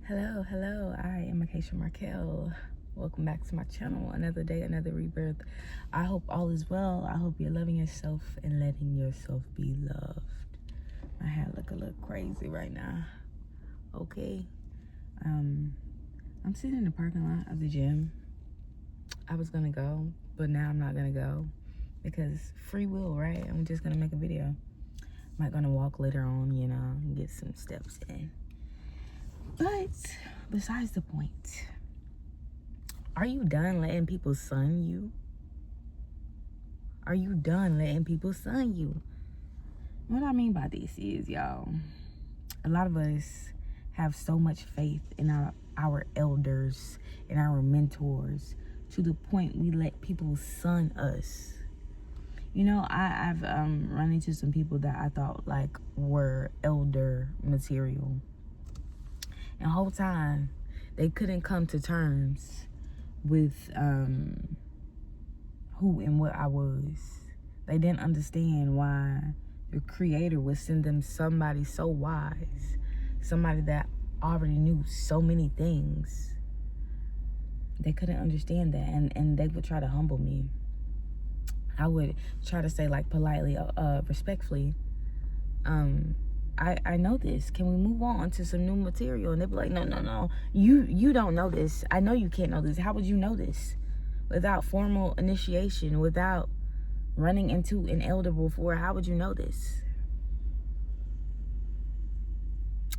Hello. I am Acacia Markel. Welcome back to my channel. Another day, another rebirth. I hope all is well. I hope you're loving yourself and letting yourself be loved. My hair look a little crazy right now. Okay. I'm sitting in the parking lot of the gym. I was gonna go, but now I'm not gonna go because free will, right? I'm just gonna make a video. Might gonna walk later on, and get some steps in. But besides the point, are you done letting people sun you? Are you done letting people sun you? What I mean by this is, y'all, a lot of us have so much faith in our elders and our mentors to the point we let people sun us. I've run into some people that I thought were elder material. And the whole time, they couldn't come to terms with who and what I was. They didn't understand why the Creator would send them somebody so wise, somebody that already knew so many things. They couldn't understand that, and they would try to humble me. I would try to say politely, respectfully, I know this. Can we move on to some new material? And they'd be like, no. You don't know this. I know you can't know this. How would you know this? Without formal initiation, without running into an elder before, how would you know this?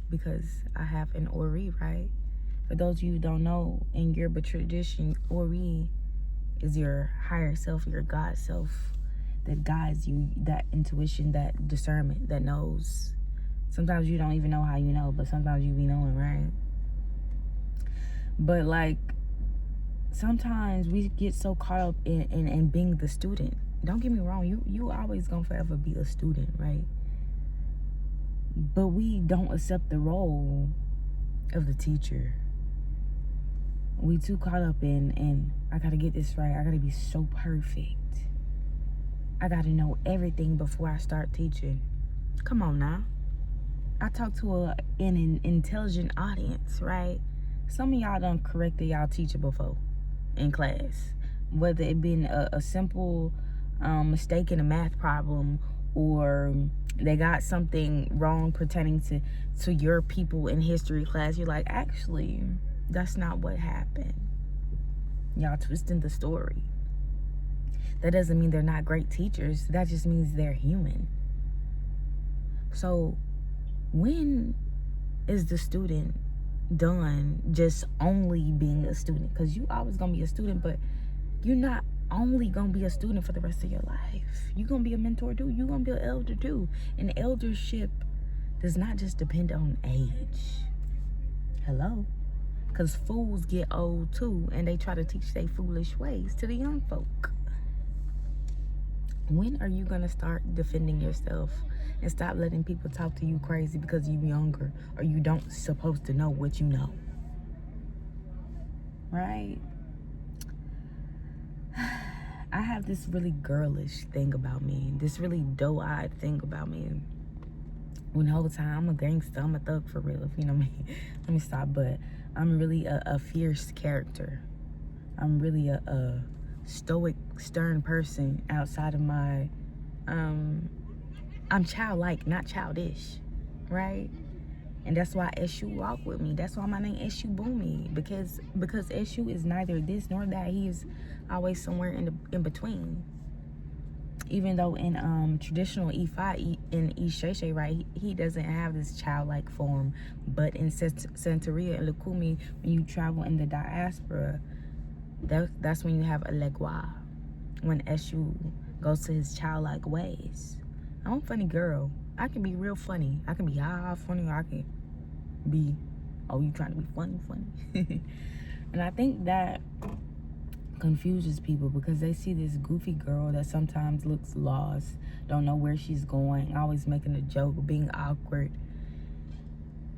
Because I have an Ori, right? For those of you who don't know, in Yoruba tradition, Ori is your higher self, your God self that guides you, that intuition, that discernment, that knows. Sometimes you don't even know how you know, but sometimes you be knowing, right? But sometimes we get so caught up in being the student. Don't get me wrong, you always gonna forever be a student, right? But we don't accept the role of the teacher. We too caught up in I gotta get this right. I gotta be so perfect. I gotta know everything before I start teaching. Come on now. I talk to an intelligent audience, right? Some of y'all done corrected y'all teacher before in class. Whether it been a simple mistake in a math problem, or they got something wrong pertaining to your people in history class. You're like, actually, that's not what happened. Y'all twisting the story. That doesn't mean they're not great teachers. That just means they're human. So when is the student done just only being a student? Because you always gonna be a student, but you're not only gonna be a student for the rest of your life. You're gonna be a mentor too. You're gonna be an elder too. And eldership does not just depend on age. Hello? Because fools get old too, and they try to teach their foolish ways to the young folk. When are you gonna start defending yourself and stop letting people talk to you crazy because you're younger or you don't supposed to know what you know? Right? I have this really girlish thing about me, this really doe-eyed thing about me. When the whole time I'm a gangster, I'm a thug for real, if you know me. Let me stop, but I'm really a fierce character. I'm really a stoic, stern person outside of my, I'm childlike, not childish, right? And that's why Eshu walk with me. That's why my name Eshu Boomy, because Eshu is neither this nor that. He is always somewhere in between. Even though in traditional Ifa, in Isheshe, right, he doesn't have this childlike form. But in Santeria and Lukumi, when you travel in the diaspora, that's when you have a Legua, when Eshu goes to his childlike ways. I'm a funny girl. I can be real funny. I can be funny, or I can be, oh, you trying to be funny. And I think that confuses people because they see this goofy girl that sometimes looks lost, don't know where she's going, always making a joke, being awkward.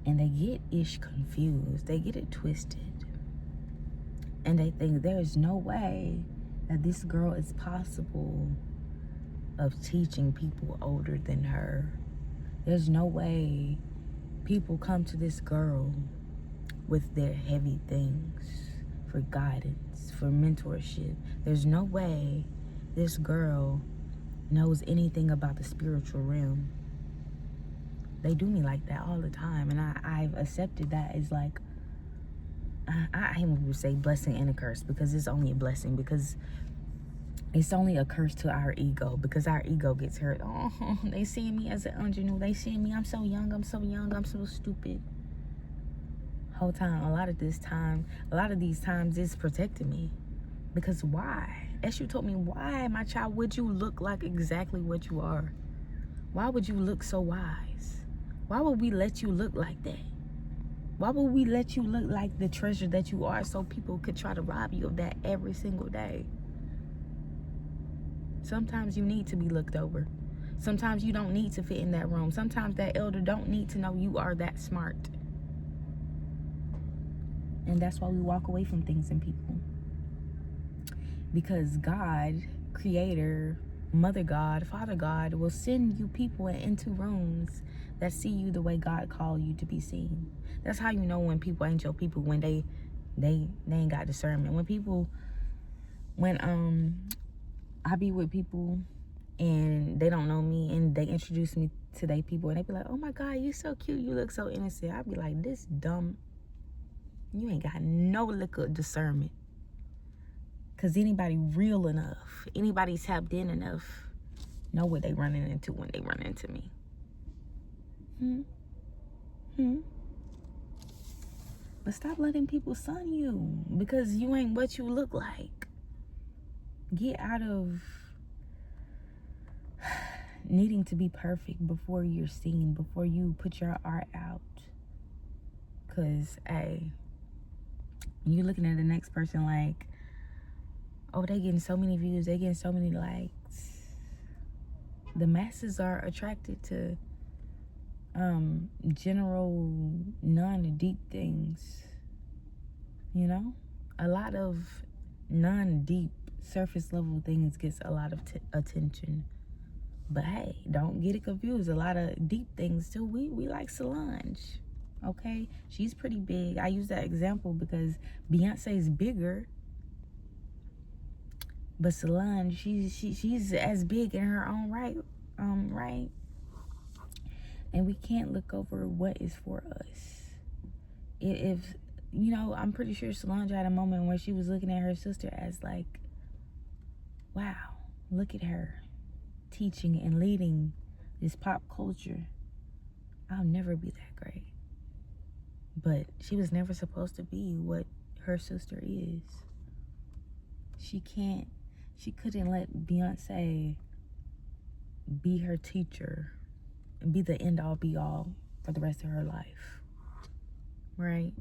And they get confused. They get it twisted. And they think there's no way that this girl is possible of teaching people older than her. There's no way people come to this girl with their heavy things for guidance, for mentorship. There's no way this girl knows anything about the spiritual realm. They do me like that all the time, and I've accepted that as like, I even would say blessing and a curse, because it's only a blessing, because it's only a curse to our ego, because our ego gets hurt. Oh, they see me as an ingenue. They see me, I'm so young, I'm so stupid. Whole time, a lot of these times it's protecting me. Because why? Eshu told me, why, my child, would you look like exactly what you are? Why would you look so wise? Why would we let you look like that? Why would we let you look like the treasure that you are, so people could try to rob you of that every single day? Sometimes you need to be looked over. Sometimes you don't need to fit in that room. Sometimes that elder don't need to know you are that smart. And that's why we walk away from things and people. Because God, Creator, Mother God, Father God will send you people into rooms that see you the way God called you to be seen. That's how you know when people ain't your people, when they ain't got discernment. When I be with people and they don't know me and they introduce me to their people and they be like, oh my God, you so cute, you look so innocent. I be like, this dumb, you ain't got no lick of discernment. Because anybody real enough, anybody tapped in enough, know what they running into when they run into me. But stop letting people sun you, because you ain't what you look like. Get out of needing to be perfect before you're seen, before you put your art out. Because, hey, you looking at the next person like, oh, they getting so many views, they getting so many likes. The masses are attracted to general, non-deep things. You know? A lot of non-deep, surface level things gets a lot of attention. But hey, don't get it confused. A lot of deep things too. We like Solange. Okay? She's pretty big. I use that example because Beyonce's bigger. But Solange, she's as big in her own right. Right? And we can't look over what is for us. If you know, I'm pretty sure Solange had a moment where she was looking at her sister as like, wow, look at her teaching and leading this pop culture. I'll never be that great. But she was never supposed to be what her sister is. She couldn't let Beyonce be her teacher and be the end all be all for the rest of her life. Right?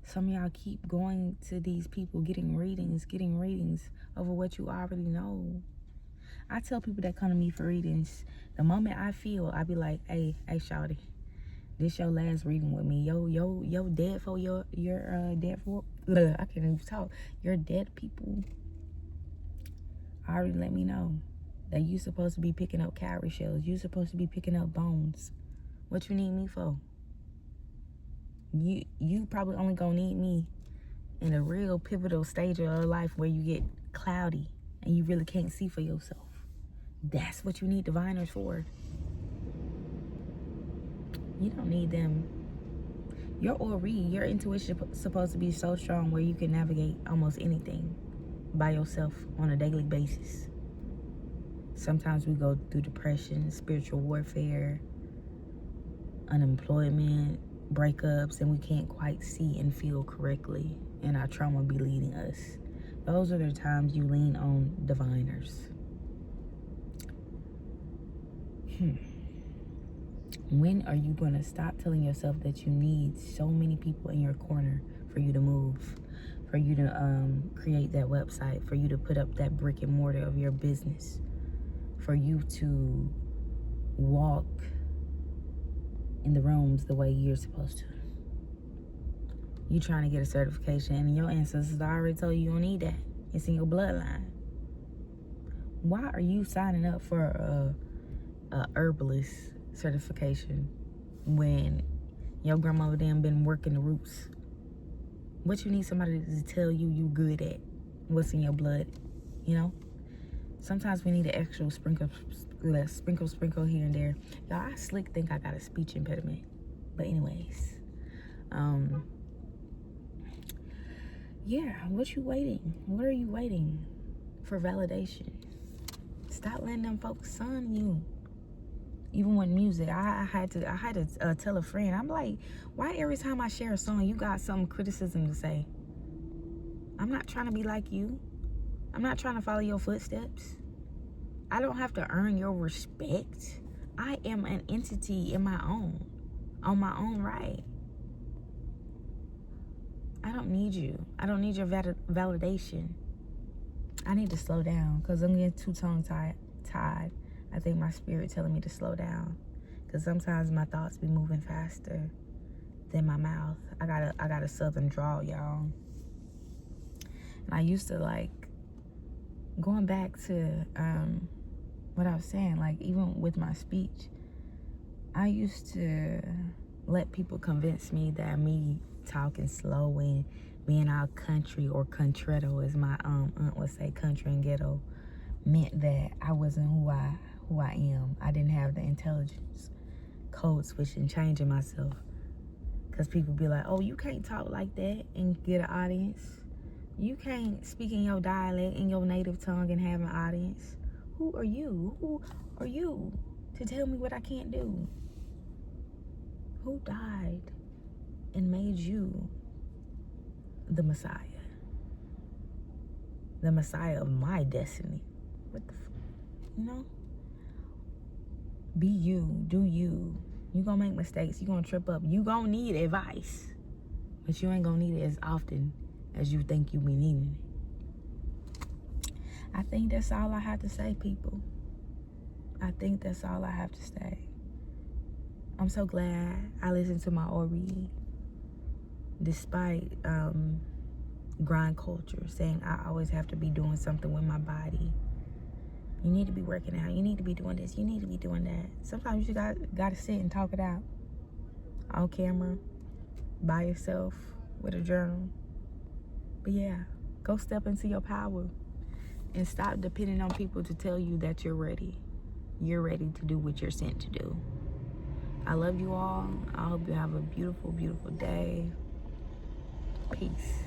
Some of y'all keep going to these people, getting readings over what you already know. I tell people that come to me for readings, the moment I feel, I be like, hey, shawty, this your last reading with me. Yo, dead for your dead for, I can't even talk. Your dead people already let me know that you supposed to be picking up cowrie shells. You supposed to be picking up bones. What you need me for? You probably only gonna need me in a real pivotal stage of your life where you get cloudy and you really can't see for yourself. That's what you need diviners for. You don't need them. Your Ori, your intuition is supposed to be so strong where you can navigate almost anything by yourself on a daily basis. Sometimes we go through depression, spiritual warfare, unemployment, breakups, and we can't quite see and feel correctly, and our trauma be leading us. Those are the times you lean on diviners. When are you going to stop telling yourself that you need so many people in your corner for you to move, for you to create that website, for you to put up that brick and mortar of your business, for you to walk in the rooms the way you're supposed to? You trying to get a certification and your ancestors already told you don't need that. It's in your bloodline. Why are you signing up for a herbalist certification when Your grandmother then been working the roots. What you need somebody to tell you good at, what's in your blood, you know? Sometimes we need an extra sprinkle here and there. Y'all, I slick think I got a speech impediment. But anyways, yeah, what you waiting? What are you waiting for validation? Stop letting them folks son you. Even with music, I had to tell a friend, I'm like, why every time I share a song, you got some criticism to say? I'm not trying to be like you. I'm not trying to follow your footsteps. I don't have to earn your respect. I am an entity on my own right. I don't need you. I don't need your validation. I need to slow down because I'm getting too tongue-tied. I think my spirit telling me to slow down because sometimes my thoughts be moving faster than my mouth. I got a southern drawl, y'all. And I used to, like, going back to what I was saying, like, even with my speech, I used to let people convince me that me talking slow and being all country or contretto, as my aunt would say, country and ghetto, meant that I wasn't who I am. I didn't have the intelligence, code switching, changing myself. Because people be like, oh, you can't talk like that and get an audience. You can't speak in your dialect, in your native tongue, and have an audience. Who are you? Who are you to tell me what I can't do? Who died and made you the Messiah? The Messiah of my destiny. What the you know? Be you. Do you. You gonna make mistakes. You gonna trip up. You gonna need advice. But you ain't gonna need it as often as you think you be needing it. I think that's all I have to say, people. I think that's all I have to say. I'm so glad I listened to my Ori, despite grind culture saying I always have to be doing something with my body. You need to be working out. You need to be doing this. You need to be doing that. Sometimes you got to sit and talk it out on camera, by yourself, with a journal. But yeah, go step into your power and stop depending on people to tell you that you're ready. You're ready to do what you're sent to do. I love you all. I hope you have a beautiful, beautiful day. Peace.